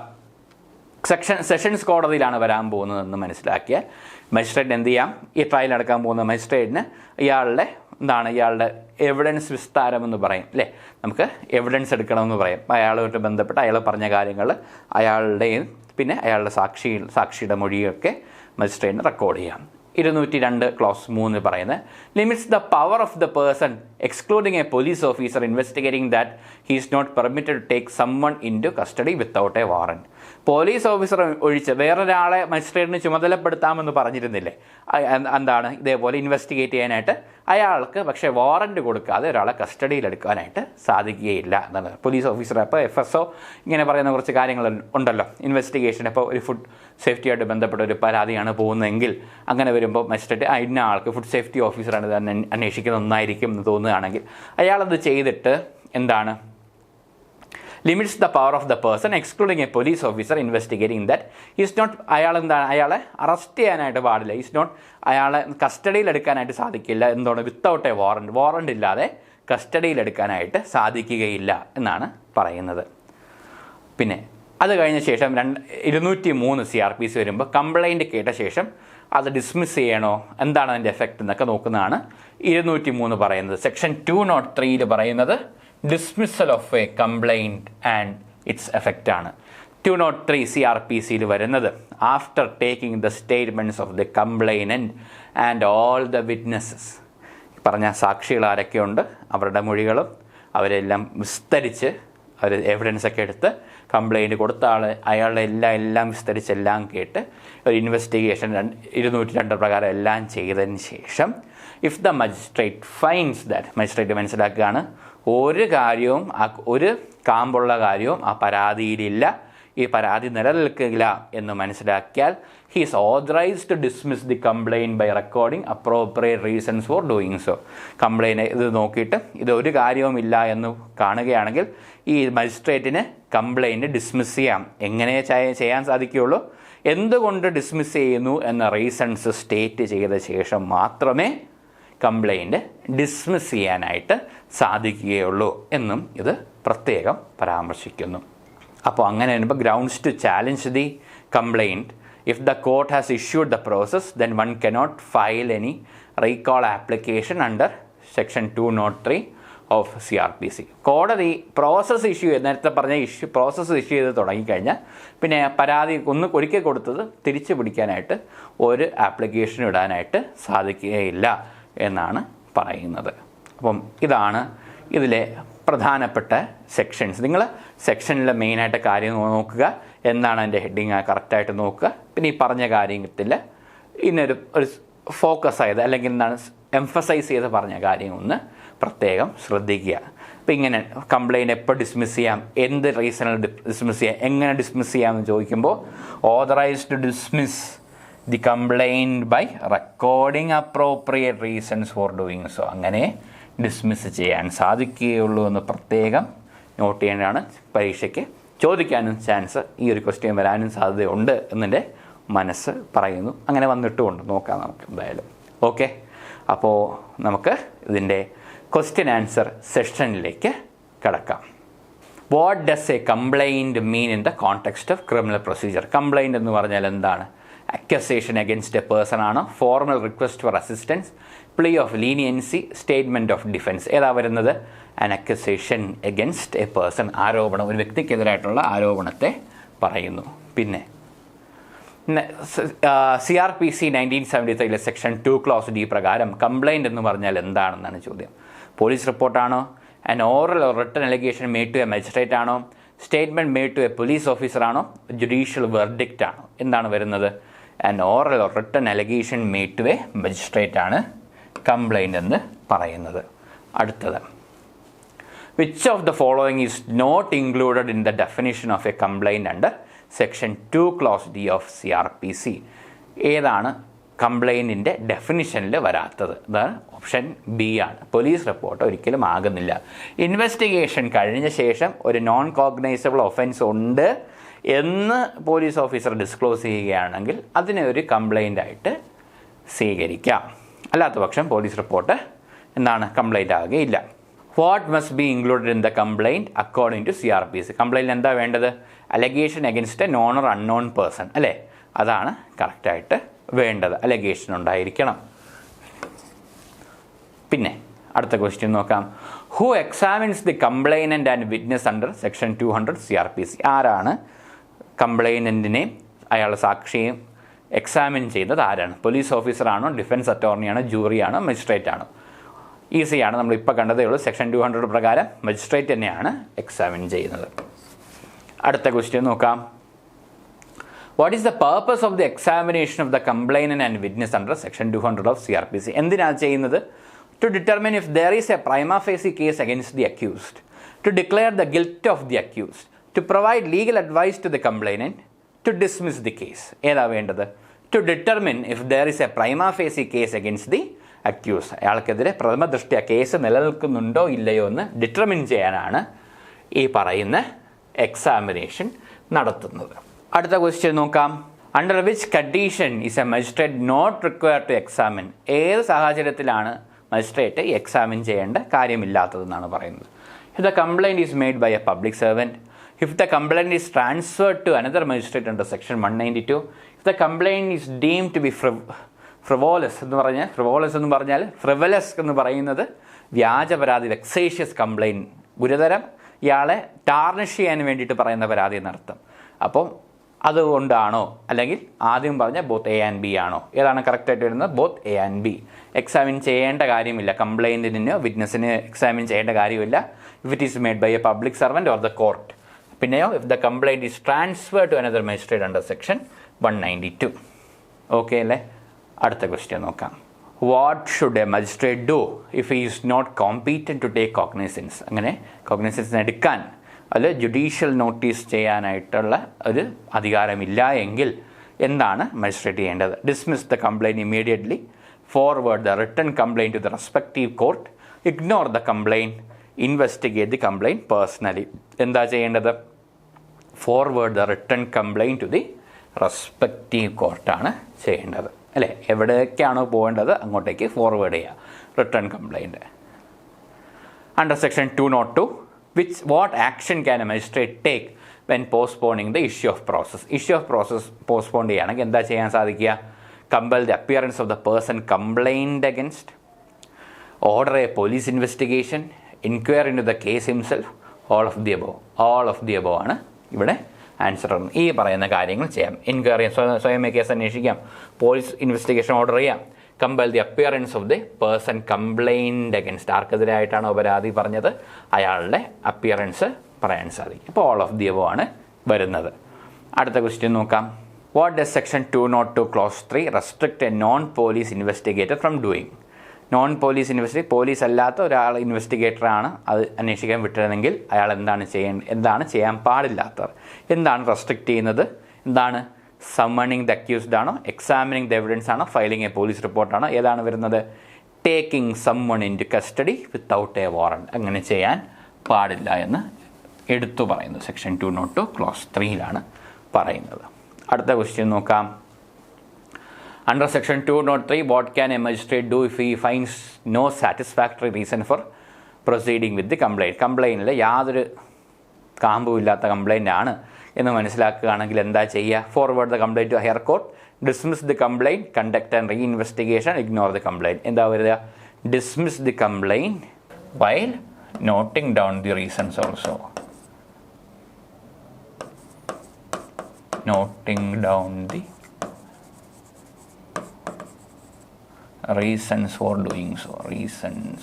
സെഷൻസ് കോടതിയിലാണ് വരാൻ പോകുന്നതെന്ന് മനസ്സിലാക്കിയാൽ മജിസ്ട്രേറ്റ് എന്ത് ചെയ്യാം, ഈ ട്രയൽ നടക്കാൻ പോകുന്ന മജിസ്ട്രേറ്റിന് ഇയാളുടെ എവിഡൻസ് വിസ്താരം എന്ന് പറയും അല്ലേ, നമുക്ക് എവിഡൻസ് എടുക്കണമെന്ന് പറയും. അയാളുമായിട്ട് ബന്ധപ്പെട്ട് അയാൾ പറഞ്ഞ കാര്യങ്ങൾ അയാളുടെയും പിന്നെ അയാളുടെ സാക്ഷിയുടെ മൊഴിയൊക്കെ മജിസ്ട്രേറ്റിന് റെക്കോർഡ് ചെയ്യാം. 202 ക്ലോസ് 3 പറയുന്നത്, limits the power of the person excluding a police officer investigating that he is not permitted to take summon in to custody without a warrant. Police officer ഒഴിച്ച് വേറൊരാളെ മജിസ്ട്രേറ്റിന് ചുമതലപ്പെടുത്താമെന്ന് പറഞ്ഞിരുന്നില്ലേ, എന്താണ് ഇതേപോലെ ഇൻവെസ്റ്റിഗേറ്റ് ചെയ്യാനായിട്ട് അയാൾക്ക് പക്ഷേ വാറൻറ്റ് കൊടുക്കാതെ ഒരാളെ കസ്റ്റഡിയിലെടുക്കാനായിട്ട് സാധിക്കുകയില്ല എന്നാണ്. പോലീസ് ഓഫീസർ അപ്പോൾ FSO ഇങ്ങനെ പറയുന്ന കുറച്ച് കാര്യങ്ങൾ ഉണ്ടല്ലോ ഇൻവെസ്റ്റിഗേഷൻ. ഇപ്പോൾ ഒരു ഫുഡ് സേഫ്റ്റിയായിട്ട് ബന്ധപ്പെട്ട ഒരു പരാതിയാണ് പോകുന്നതെങ്കിൽ അങ്ങനെ വരുമ്പോൾ മജിസ്ട്രേറ്റ് ഇന്ന ആൾക്ക് ഫുഡ് സേഫ്റ്റി ഓഫീസറാണ് ഇത് അന്വേഷിക്കുന്ന ഒന്നായിരിക്കും എന്ന് തോന്നുകയാണെങ്കിൽ അയാളത് ചെയ്തിട്ട് എന്താണ്, limits the power of the person excluding a police officer investigating that is not, അയാളെ അറസ്റ്റ് ചെയ്യാനായിട്ട് പാടില്ല, ഈസ് നോട്ട്, അയാളെ കസ്റ്റഡിയിലെടുക്കാനായിട്ട് സാധിക്കില്ല. എന്താണ്, വിത്തൗട്ട് എ വാറണ്ട് ഇല്ലാതെ കസ്റ്റഡിയിലെടുക്കാനായിട്ട് സാധിക്കുകയില്ല എന്നാണ് പറയുന്നത്. പിന്നെ അത് കഴിഞ്ഞ ശേഷം 203 CRPC വരുമ്പോൾ കംപ്ലൈൻറ്റ് കേട്ട ശേഷം അത് ഡിസ്മിസ് ചെയ്യണോ, എന്താണ് അതിൻ്റെ എഫക്റ്റ് എന്നൊക്കെ നോക്കുന്നതാണ് 203 പറയുന്നത്. സെക്ഷൻ 203 പറയുന്നത് dismissal of a complaint and its effect ആണ്. 203 CRPC വരുന്നത് after taking the statements of the complainant and all the witnesses, പറഞ്ഞ സാക്ഷികൾ ആരൊക്കെയുണ്ട് അവരുടെ മൊഴികളും അവരെല്ലാം വിസ്തരിച്ച് അവർ എവിഡൻസൊക്കെ എടുത്ത് കംപ്ലൈൻറ്റ് കൊടുത്ത അയാളുടെ എല്ലാം വിസ്തരിച്ച് എല്ലാം കേട്ട് ഒരു ഇൻവെസ്റ്റിഗേഷൻ 202 പ്രകാരം എല്ലാം ചെയ്തതിന് ശേഷം if the magistrate finds that, magistrate മനസ്സിലാക്കുകയാണ് ഒരു കാര്യവും ഒരു കാമ്പുള്ള കാര്യവും ആ പരാതിയിലില്ല, ഈ പരാതി നിലനിൽക്കില്ല എന്ന് മനസ്സിലാക്കിയാൽ he is authorised to dismiss the complaint by recording appropriate reasons for doing so. Complaint ഇത് നോക്കിയിട്ട് ഇത് ഒരു കാര്യവുമില്ല എന്ന് കാണുകയാണെങ്കിൽ ഈ മജിസ്ട്രേറ്റിന് കംപ്ലൈൻറ്റ് ഡിസ്മിസ് ചെയ്യാം. എങ്ങനെ ചെയ്യാൻ സാധിക്കുകയുള്ളൂ, എന്തുകൊണ്ട് ഡിസ്മിസ് ചെയ്യുന്നു എന്ന റീസൺസ് സ്റ്റേറ്റ് ചെയ്ത ശേഷം മാത്രമേ കംപ്ലൈൻറ്റ് ഡിസ്മിസ് ചെയ്യാനായിട്ട് സാധിക്കുകയുള്ളൂ എന്നും ഇത് പ്രത്യേകം പരാമർശിക്കുന്നു. അപ്പോൾ അങ്ങനെ വരുമ്പോൾ grounds to challenge the complaint, if the court has issued the process then one cannot file any recall application under section 203 of CRPC. കോടതി പ്രോസസ്സ് ഇഷ്യൂ ചെയ്ത്, നേരത്തെ പറഞ്ഞ പ്രോസസ്സ് ഇഷ്യൂ ചെയ്ത് തുടങ്ങിക്കഴിഞ്ഞാൽ പിന്നെ പരാതി ഒരിക്കൽ കൊടുത്തത് തിരിച്ചു പിടിക്കാനായിട്ട് ഒരു ആപ്ലിക്കേഷൻ ഇടാനായിട്ട് സാധിക്കുകയില്ല എന്നാണ് പറയുന്നത്. അപ്പം ഇതാണ് ഇതിലെ പ്രധാനപ്പെട്ട സെക്ഷൻസ്. നിങ്ങൾ സെക്ഷനിലെ മെയിനായിട്ട് കാര്യം നോക്കുക, എന്താണ് അതിൻ്റെ ഹെഡിങ് കറക്റ്റായിട്ട് നോക്കുക. പിന്നെ ഈ പറഞ്ഞ കാര്യത്തിൽ ഇന്നൊരു ഫോക്കസ് ആയത് അല്ലെങ്കിൽ എന്താണ് എംഫസൈസ് ചെയ്ത് പറഞ്ഞ കാര്യം ഒന്ന് പ്രത്യേകം ശ്രദ്ധിക്കുക. അപ്പം ഇങ്ങനെ കംപ്ലയിൻറ്റ് എപ്പോൾ ഡിസ്മിസ് ചെയ്യാം, എന്ത് റീസണിൽ ഡിസ്മിസ് ചെയ്യാം, എങ്ങനെ ഡിസ്മിസ് ചെയ്യാമെന്ന് ചോദിക്കുമ്പോൾ authorised to dismiss the complaint by recording appropriate reasons for doing so, അങ്ങനെ ഡിസ്മിസ് ചെയ്യാൻ സാധിക്കുകയുള്ളൂ എന്ന് പ്രത്യേകം നോട്ട് ചെയ്യേണ്ടതാണ്. പരീക്ഷയ്ക്ക് ചോദിക്കാനും ചാൻസ്, ഈ ഒരു ക്വസ്റ്റ്യൻ വരാനും സാധ്യതയുണ്ട് എന്നെൻ്റെ മനസ്സ് പറയുന്നു. അങ്ങനെ വന്നിട്ടുമുണ്ട്, നോക്കാം നമുക്ക് എന്തായാലും. ഓക്കെ, അപ്പോൾ നമുക്ക് ഇതിൻ്റെ ക്വസ്റ്റ്യൻ ആൻസർ സെഷനിലേക്ക് കടക്കാം. What does a complaint mean in the context of criminal procedure? Complaint എന്ന് പറഞ്ഞാൽ എന്താണ്? അക്യൂസേഷൻ അഗെൻസ്റ്റ് എ പേഴ്സൺ ആണ്, formal request for assistance, plea of leniency, statement of defence. ഏതാ വരുന്നത്? An accusation against a person, ആരോപണം, ഒരു വ്യക്തിക്കെതിരായിട്ടുള്ള ആരോപണത്തെ പറയുന്നു. പിന്നെ CRPC 1973 സെക്ഷൻ 2 ക്ലോസ് D പ്രകാരം കംപ്ലൈൻറ്റ് എന്ന് പറഞ്ഞാൽ എന്താണെന്നാണ് ചോദ്യം. പോലീസ് റിപ്പോർട്ടാണോ, an oral or written allegation made to a magistrate ആണോ, statement made to a police officer ആണോ, ജുഡീഷ്യൽ വെർഡിക്റ്റ് ആണോ? എന്താണ് വരുന്നത്? An oral or written allegation made to a magistrate ആണ് കംപ്ലൈൻറ്റ് എന്ന് പറയുന്നത്. അടുത്തത്, which of the following is not included in the definition of a complaint under section 2 clause D of CRPC? ഏതാണ് കംപ്ലൈൻറ്റിൻ്റെ ഡെഫിനിഷനിൽ വരാത്തത്? അതാണ് ഓപ്ഷൻ ബി ആണ്. പോലീസ് റിപ്പോർട്ട് ഒരിക്കലും ആകുന്നില്ല. ഇൻവെസ്റ്റിഗേഷൻ കഴിഞ്ഞ ശേഷം ഒരു നോൺ കോഗ്നൈസബിൾ ഒഫൻസ് ഉണ്ട് എന്ന് പോലീസ് ഓഫീസർ ഡിസ്ക്ലോസ് ചെയ്യുകയാണെങ്കിൽ അതിനെ ഒരു കംപ്ലൈൻ്റ് ആയിട്ട് സ്വീകരിക്കാം. അല്ലാത്ത പക്ഷം പോലീസ് റിപ്പോർട്ട് എന്താണ് കംപ്ലൈൻ്റ് ആകുകയില്ല. What must be included in the complaint according to CRPC? Complaint എന്താ വേണ്ടത്? Allegation against a known or unknown person അല്ലേ? അതാണ് കറക്റ്റായിട്ട് വേണ്ടത്. അലഗേഷൻ ഉണ്ടായിരിക്കണം. പിന്നെ അടുത്ത ക്വസ്റ്റ്യൻ നോക്കാം. Who examines the complainant and witness under section 200 CRPC? ആരാണ് കംപ്ലൈനൻറ്റിനെ അയാളുടെ സാക്ഷിയും എക്സാമിൻ ചെയ്യുന്നത്? ആരാണ്? പോലീസ് ഓഫീസറാണോ, ഡിഫൻസ് അറ്റോർണിയാണോ, ജൂറിയാണോ, മജിസ്ട്രേറ്റ് ആണോ? ഈസിയാണ്. നമ്മളിപ്പോൾ കണ്ടതേ ഉള്ളൂ. സെക്ഷൻ 200 പ്രകാരം മജിസ്ട്രേറ്റ് തന്നെയാണ് എക്സാമിൻ ചെയ്യുന്നത്. അടുത്ത ക്വസ്റ്റ്യൻ നോക്കാം. What is the purpose of the examination of the complainant and witness under section 200 of CRPC? എന്തിനാണ് ചെയ്യുന്നത്? To determine if there is a prima facie case against the accused, to declare the guilt of the accused, to provide legal advice to the complainant, to dismiss the case. ഏതാ വേണ്ടത്? To determine if there is a prima facie case against the accuse. അയാൾക്കെതിരെ പ്രഥമ ദൃഷ്ട്യാ case നിലനിൽക്കുന്നുണ്ടോ ഇല്ലയോ എന്ന് determine ചെയ്യാനാണ് ഈ പറയുന്ന examination നടത്തുന്നത്. അടുത്ത ക്വസ്റ്റ്യൻ നോക്കാം. Under which condition is a magistrate not required to examine? ഏത് സാഹചര്യത്തിലാണ് മജിസ്ട്രേറ്റ് എക്സാമിൻ ചെയ്യേണ്ട കാര്യമില്ലാത്തതെന്നാണ് പറയുന്നത്. If the complaint is made by a public servant, if the complaint is transferred to another magistrate under section 192, if the complaint is deemed to be frivolous എന്ന് പറഞ്ഞാൽ frivolous എന്ന് പറയുന്നത് വ്യാജ പരാതി, വെക്സേഷ്യസ് കംപ്ലൈൻറ്റ്, ഗുരുതരം, ഇയാളെ ടാർണിഷ് ചെയ്യാൻ വേണ്ടിയിട്ട് പറയുന്ന പരാതി എന്നർത്ഥം. അപ്പം അതുകൊണ്ടാണോ, അല്ലെങ്കിൽ ആദ്യം പറഞ്ഞ ബോത്ത് A and B ആണോ? ഏതാണ് കറക്റ്റായിട്ട് വരുന്നത്? Both A and B. Examine ചെയ്യേണ്ട കാര്യമില്ല. കംപ്ലൈൻറ്റിനോ വിറ്റ്നസിന് എക്സാമിൻ ചെയ്യേണ്ട കാര്യമില്ല if it is made by a public servant or the court. പിന്നെയോ if the complaint is transfer to another magistrate under section 192. Okay അല്ലേ? അടുത്ത ക്വസ്റ്റ്യൻ നോക്കാം. What should a magistrate do if he is not competent to take cognizance? അങ്ങനെ cognizance എടുക്കാൻ, അതിൽ judicial notice ചെയ്യാനായിട്ടുള്ള ഒരു അധികാരമില്ല എങ്കിൽ എന്താണ് മജിസ്ട്രേറ്റ് ചെയ്യേണ്ടത്? Dismiss the complaint immediately, forward the written complaint to the respective court, ignore the complaint, investigate the complaint personally. എന്താ ചെയ്യേണ്ടത്? Forward the written complaint to the respective കോർട്ടാണ് ചെയ്യേണ്ടത് അല്ലേ? എവിടേക്കാണോ പോകേണ്ടത് അങ്ങോട്ടേക്ക് ഫോർവേഡ് ചെയ്യുക written complaint. Under section 202, what action can a magistrate take when postponing the issue of process? Issue of process postpone ചെയ്യുകയാണെങ്കിൽ എന്താ ചെയ്യാൻ സാധിക്കുക? compel the appearance of the person complained against, order a police investigation, inquire into the case himself, all of the above ആണ് ഇവിടെ answer. ഈ പറയുന്ന കാര്യങ്ങൾ ചെയ്യാം. എൻക്വയറി, സ്വയമേ കേസ് അന്വേഷിക്കാം, പോലീസ് ഇൻവെസ്റ്റിഗേഷൻ ഓർഡർ ചെയ്യാം, compel the appearance of the person complained against, ആർക്കെതിരായിട്ടാണോ പരാതി പറഞ്ഞത് അയാളുടെ അപ്പിയറൻസ് പറയാൻ സാധിക്കും. ഇപ്പോൾ ഓൾ ഓഫ് ദി എബോ ആണ് വരുന്നത്. അടുത്ത ക്വസ്റ്റ്യൻ നോക്കാം. What does section 202 clause 3 restrict A non police investigator from doing? Non police police അല്ലാത്ത ഒരാൾ ഇൻവെസ്റ്റിഗേറ്ററാണ് അത് അന്വേഷിക്കാൻ വിട്ടതെങ്കിൽ അയാൾ എന്താണ് ചെയ്യാൻ പാടില്ലാത്തത്? എന്താണ് റെസ്ട്രിക്റ്റ് ചെയ്യുന്നത്? എന്താണ്? സമ്മണിങ് ദ അക്യൂസ്ഡ് ആണോ, എക്സാമിനിങ് ദ എവിഡൻസ് ആണോ, ഫയലിംഗ് എ പോലീസ് റിപ്പോർട്ടാണോ? ഏതാണ് വരുന്നത്? Taking summon in to custody without a warrant. അങ്ങനെ ചെയ്യാൻ പാടില്ല എന്ന് എടുത്തു പറയുന്നത് സെക്ഷൻ 202 ക്ലോസ് 3 പറയുന്നത്. അടുത്ത ക്വസ്റ്റ്യൻ നോക്കാം. Under section 203, what can a magistrate do if he finds no satisfactory reason for proceeding with the complaint? കംപ്ലൈൻറ്റിൽ യാതൊരു കാമ്പുമില്ലാത്ത കംപ്ലൈൻ്റ് ആണ് എന്ന് മനസ്സിലാക്കുകയാണെങ്കിൽ എന്താ ചെയ്യുക? Forward the complaint to higher court, dismiss the complaint, conduct and re investigation, ignore the complaint. എന്താ വരിക? Dismiss the complaint while noting down the reasons also. Noting down the Reasons for doing so. Reasons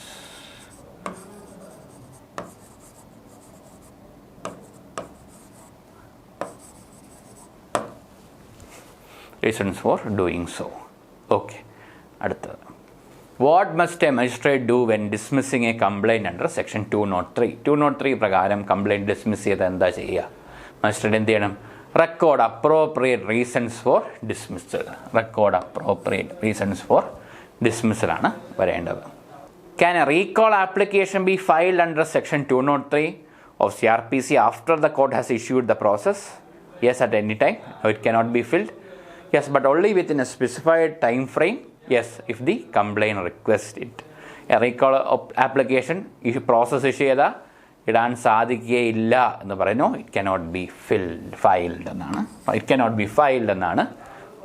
for doing so. Okay. അടുത്തത്, what must a magistrate do when dismissing a complaint under section 203? 203 പ്രകാരം complaint dismiss ചെയ്ത് എന്താ ചെയ്യുക? Magistrate എന്ത് ചെയ്യണം? Record appropriate reasons for dismissal. Record appropriate reasons for ഡിസ്മിസലാണ് വരേണ്ടത്. Can a recall application be filed under section 203 of CRPC after the court has issued the process? Yes, at any time. No, it cannot be filled. Yes, but only within a specified time frame. Yes, if the complaint requests it. A recall application ഈ process issue ചെയ്താൽ ഇടാൻ സാധിക്കുകയില്ല എന്ന് പറയുന്നു. It cannot be filed എന്നാണ്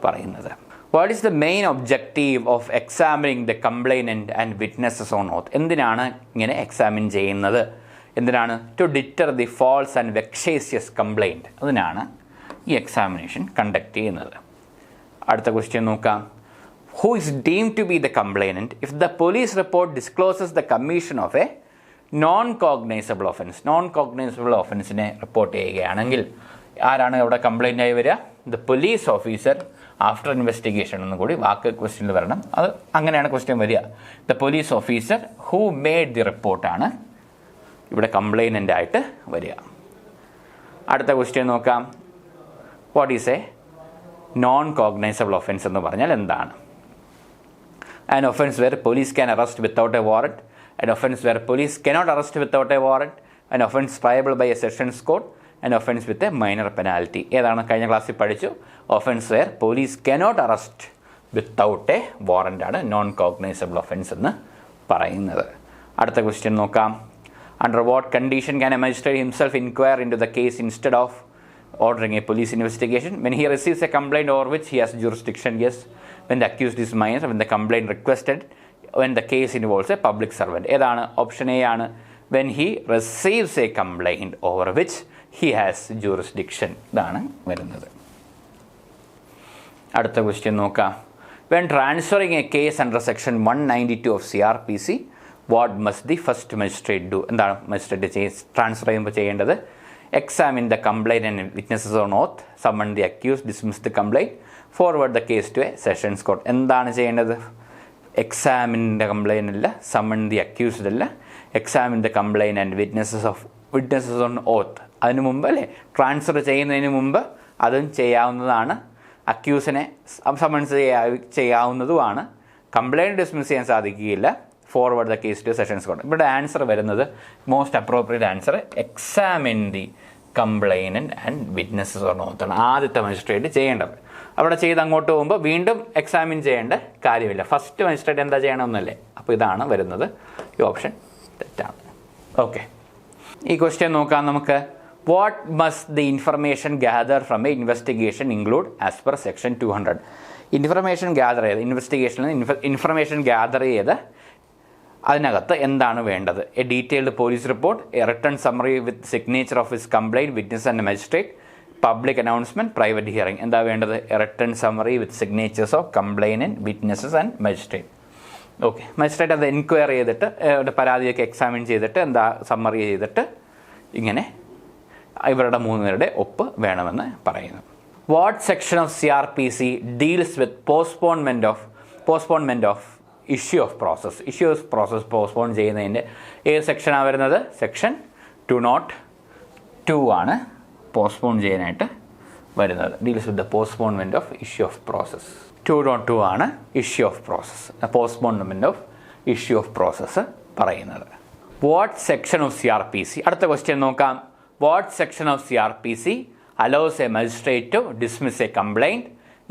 പറയുന്നത്. What is the main objective of examining the complainant and witnesses on oath? എന്തിനാണ് ഇങ്ങനെ എക്സാമിൻ ചെയ്യുന്നത്? എന്തിനാണ്? To deter the false and vexatious complaint. അതിനാണ് ഈ എക്സാമിനേഷൻ കണ്ടക്ട് ചെയ്യുന്നത്. അടുത്ത ക്വസ്റ്റ്യൻ നോക്കാം. Who is deemed to be the complainant if the police report discloses the commission of a non-cognizable offence? Non-cognizable offensiനെ റിപ്പോർട്ട് ചെയ്യുകയാണെങ്കിൽ ആരാണ് ഇവിടെ കംപ്ലൈൻ്റ് ആയി വരിക? The police officer after investigation എന്ന് കൂടി വാക്ക് ക്വസ്റ്റ്യനിൽ വരണം. അത് അങ്ങനെയാണ് ക്വസ്റ്റ്യൻ വരിക. The police officer who made the റിപ്പോർട്ടാണ് ഇവിടെ കംപ്ലൈനൻ്റ് ആയിട്ട് വരിക. അടുത്ത ക്വസ്റ്റ്യൻ നോക്കാം. What is a non cognizable offence എന്ന് പറഞ്ഞാൽ എന്താണ്? An offence where police can arrest without a warrant, an offence where police cannot arrest without a warrant, an offence triable by a sessions court, an offence with a minor penalty. ഏതാണ് കഴിഞ്ഞ ക്ലാസ്സിൽ പഠിച്ചു? Offence where police cannot arrest without a warrant ആണ് non cognizable offence എന്ന് പറയുന്നത്. അടുത്ത question നോക്കാം. Under what condition can a magistrate himself inquire in to the case instead of ordering a police investigation? When he receives a complaint over which he has jurisdiction. Yes, when the accused is minor, when the complaint requested, when the case involves a public servant. ഏതാണ്? Option A ആണ്. When he receives a complaint over which he has jurisdiction. ഇതാണ് വരുന്നത്. അടുത്ത question നോക്കാം. When transferring a case under section 192 of CRPC, what must the first magistrate do? എന്താണ് magistrate transfer ചെയ്യുമ്പോൾ ചെയ്യേണ്ടത്? Examine the complaint and witnesses on oath, summon the accused, dismiss the complaint, forward the case to a sessions court. എന്താണ് ചെയ്യേണ്ടത്? Examine the complaint അല്ല, summon the accused അല്ല, examine the complaint and witnesses on oath. അതിന് മുമ്പ് അല്ലേ, transfer ചെയ്യുന്നതിന് മുമ്പ് അതും ചെയ്യാവുന്നതാണ്. അക്യൂസിനെ സമ്മൺസ് ചെയ്യാവുന്നതുമാണ്. കംപ്ലൈൻറ്റ് ഡിസ്മിസ് ചെയ്യാൻ സാധിക്കുകയില്ല. Forward the case to sessions court. ഇവിടെ ആൻസർ വരുന്നത്, most appropriate answer examine the complainant and witnesses on ഓത്താണ് ആദ്യത്തെ മജിസ്ട്രേറ്റ് ചെയ്യേണ്ടത്. അവിടെ ചെയ്ത് അങ്ങോട്ട് പോകുമ്പോൾ വീണ്ടും എക്സാമിൻ ചെയ്യേണ്ട കാര്യമില്ല. ഫസ്റ്റ് മജിസ്ട്രേറ്റ് എന്താ ചെയ്യണമെന്നല്ലേ? അപ്പോൾ ഇതാണ് വരുന്നത്. ഈ ഓപ്ഷൻ തെറ്റാണ്. ഓക്കെ, ഈ ക്വസ്റ്റ്യൻ നോക്കാം നമുക്ക്. What must the information gather from a investigation include as per section 200? Information gather ചെയ്ത് ഇൻവെസ്റ്റിഗേഷനിൽ ഇൻഫർമേഷൻ ഗ്യാദർ ചെയ്ത് അതിനകത്ത് എന്താണ് വേണ്ടത്? A detailed police report, a written summary with signature of his complaint, witness and magistrate, public announcement, private hearing. എന്താ വേണ്ടത്? A written summary with signatures of complainant, witnesses and magistrate. Okay, magistrate അത് enquiry ചെയ്തിട്ട് പരാതിയൊക്കെ examine ചെയ്തിട്ട് എന്താ summary ചെയ്തിട്ട് ഇങ്ങനെ ഇവരുടെ 3 പേരുടെ ഒപ്പ് വേണമെന്ന് പറയുന്നു. What section of CRPC deals with postponement of issue of process postpone ചെയ്യുന്നതിൻ്റെ ഏത് സെക്ഷനാണ് വരുന്നത്? സെക്ഷൻ 202 ആണ് പോസ്റ്റ്പോൺ ചെയ്യാനായിട്ട് വരുന്നത്. Deals with the postponement of issue of process. 202 ആണ് issue of process, postponement of issue of process പറയുന്നത്. What section of CRPC? അടുത്ത ക്വസ്റ്റ്യൻ നോക്കാം. What section of CRPC allows a magistrate to dismiss a complaint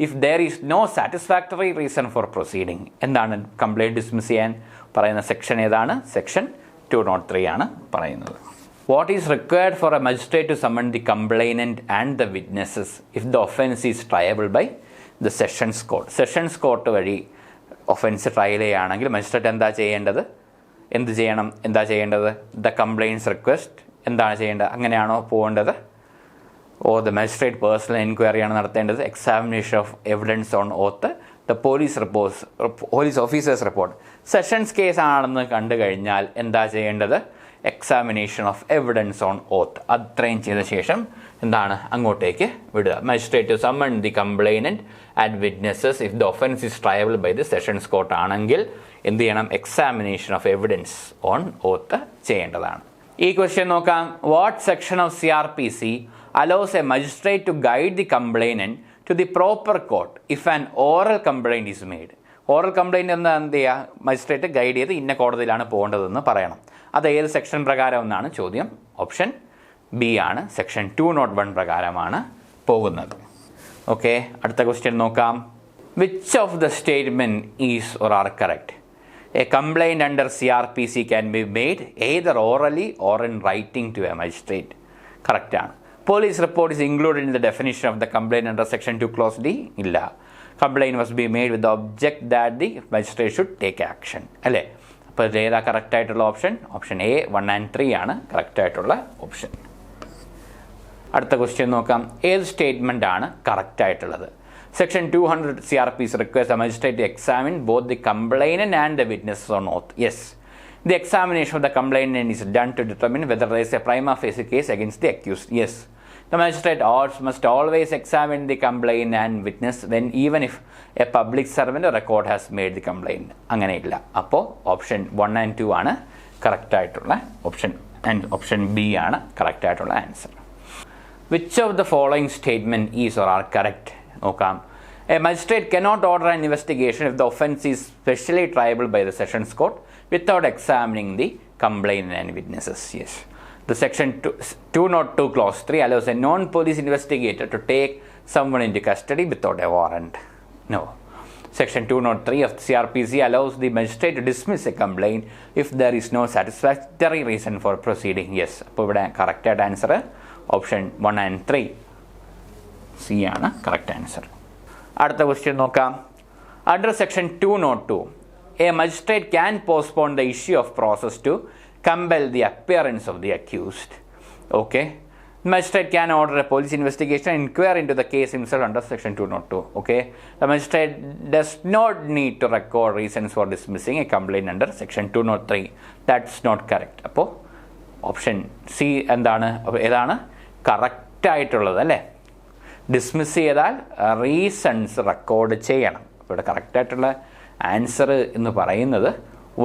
if there is no satisfactory reason for proceeding? എന്താണ് complaint dismiss ചെയ്യാൻ പറയുന്ന section ഏതാണ്? Section 203 ആണ് പറയുന്നത്. What is required for a magistrate to summon the complainant and the witnesses if the offence is triable by the sessions court? Sessions court വഴി offence trial ചെയ്യുകയാണെങ്കിൽ magistrate എന്താ ചെയ്യേണ്ടത്? എന്താ ചെയ്യേണ്ടത്? ദ കംപ്ലൈൻറ്റ്സ് റിക്വസ്റ്റ് എന്താണ് ചെയ്യേണ്ടത്? അങ്ങനെയാണോ പോകേണ്ടത്? ദ മജിസ്ട്രേറ്റ് പേഴ്സണൽ എൻക്വയറിയാണ് നടത്തേണ്ടത്. Examination of evidence on oath, the police officers report sessions case ആണെന്ന് കണ്ടു കഴിഞ്ഞാൽ എന്താ ചെയ്യേണ്ടത്? Examination of evidence on oath അത്രയും ചെയ്ത ശേഷം എന്താണ് അങ്ങോട്ടേക്ക് വിടുക. Magistrate to summon the complainant and witnesses if the offence is triable by the sessions court ആണെങ്കിൽ എന്ത് ചെയ്യണം? Examination of evidence on oath ചെയ്യേണ്ടതാണ്. ഈ ക്വസ്റ്റ്യൻ നോക്കാം. What section of CRPC allows a magistrate to guide the complainant to the proper court if an oral complaint is made? Oral complaint എന്ന് എന്ത് ചെയ്യുക? Magistrate guide ചെയ്ത് ഇന്ന കോടതിയിലാണ് പോകേണ്ടതെന്ന് പറയണം. അത് ഏത് സെക്ഷൻ പ്രകാരം എന്നാണ് ചോദ്യം. ഓപ്ഷൻ ബി ആണ്, സെക്ഷൻ 201 പ്രകാരമാണ് പോകുന്നത്. ഓക്കെ, അടുത്ത ക്വസ്റ്റ്യൻ നോക്കാം. Which of the statement is or are correct? A complaint under CRPC can be made either orally or in writing to a magistrate. Correct ആണ്. Police report is included in the definition of the complaint under section 2 clause D? ഇല്ല. Complaint must be made with the object that the magistrate should take action. അല്ലേ? അപ്പോൾ ഏതാ correct ആയിട്ടുള്ള option? Option A 1 and 3 ആണ് correct ആയിട്ടുള്ള option. അടുത്ത question നോക്കാം. ഏത് സ്റ്റേറ്റ്മെൻ്റ് ആണ് കറക്റ്റ് ആയിട്ടുള്ളത്? Section 200 CRPC requires the magistrate to examine both the complainant and the witnesses on oath. Yes. The examination of the complainant is done to determine whether there is a prima facie case against the accused. Yes. The magistrate must always examine the complainant and witness when even if a public servant or a court has made the complaint. അങ്ങനെയില്ല. അപ്പോൾ option 1 and 2 ആണ് correct ആയിട്ടുള്ള option. And option B ആണ് correct ആയിട്ടുള്ള answer. Which of the following statement is or are correct? നോക്കാം. A magistrate cannot order an investigation if the offence is specially triable by the sessions court without examining the complainant and witnesses. Yes. The section 202 clause 3 allows a non-police investigator to take someone into custody without a warrant. No. Section 203 of the CRPC allows the magistrate to dismiss a complaint if there is no satisfactory reason for proceeding. Yes. അപ്പോൾ ഇവിടെ correct answer option 1 and 3 C ആണ് correct answer. അടുത്ത question നോക്കാം. Under section 202 a magistrate can postpone the issue of process to compel the appearance of the accused. Okay, magistrate can order a police investigation and inquire into the case himself under section 202. Okay, the magistrate does not need to record reasons for dismissing a complaint under section 203. That's not correct. അപ്പോൾ option C എന്താണ്? ഏതാണ് correct ആയിട്ടുള്ളത്? അല്ലേ, dismiss ചെയ്താൽ reasons record ചെയ്യണം. ഇവിടെ കറക്റ്റായിട്ടുള്ള answer എന്ന് പറയുന്നത്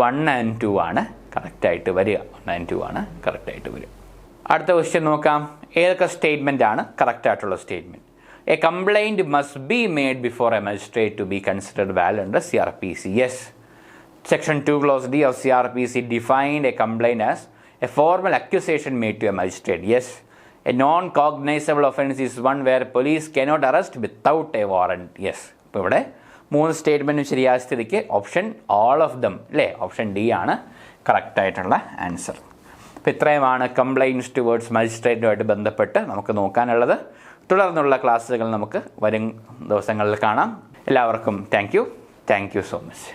1 and 2 ആണ് കറക്റ്റായിട്ട് വരിക. 1 and 2 ആണ് കറക്റ്റായിട്ട് വരിക. അടുത്ത ക്വസ്റ്റ്യൻ നോക്കാം. ഏതൊക്കെ സ്റ്റേറ്റ്മെൻ്റ് ആണ് കറക്റ്റായിട്ടുള്ള statement? A complaint must be made before a magistrate to be considered valid under CRPC. Yes. Section 2 clause D of CRPC defined a complaint as a formal accusation made to a magistrate. Yes. A non-cognizable offence is one where police cannot arrest without a warrant. Yes. ഇപ്പോൾ ഇവിടെ 3 സ്റ്റേറ്റ്മെൻറ്റും ശരിയായ സ്ഥിതിക്ക് option all of them അല്ലേ, option D ആണ് കറക്റ്റായിട്ടുള്ള answer. അപ്പോൾ ഇത്രയുമാണ് complaints towards മജിസ്ട്രേറ്റുമായിട്ട് ബന്ധപ്പെട്ട് നമുക്ക് നോക്കാനുള്ളത്. തുടർന്നുള്ള ക്ലാസ്സുകൾ നമുക്ക് വരും ദിവസങ്ങളിൽ കാണാം. എല്ലാവർക്കും താങ്ക് യു സോ മച്ച്.